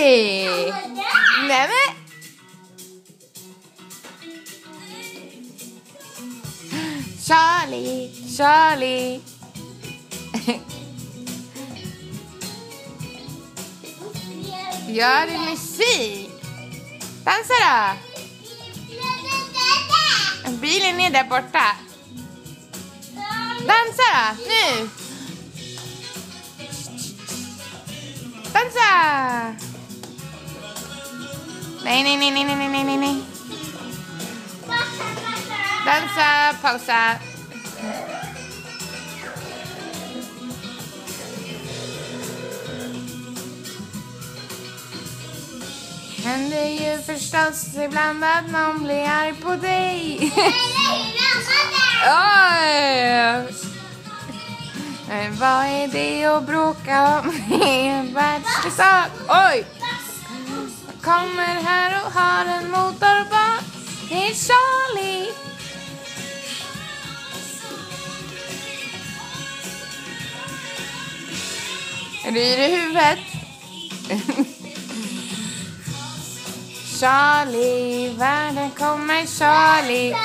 Charlie! Nej men! Charlie, Charlie. Gör det musik. Dansa då. Bilen är där borta. Dansa då, nu. Dansa. Nej. Dansa, pausa. Händer ju förstås ibland att någon blir arg på dig. Oj! Vad är det att bråka om? Det är en världslig sak. Oj! Jag kommer här och har en motorbåt. Det är Charlie. Är du i huvudet? Charlie, världen kommer Charlie.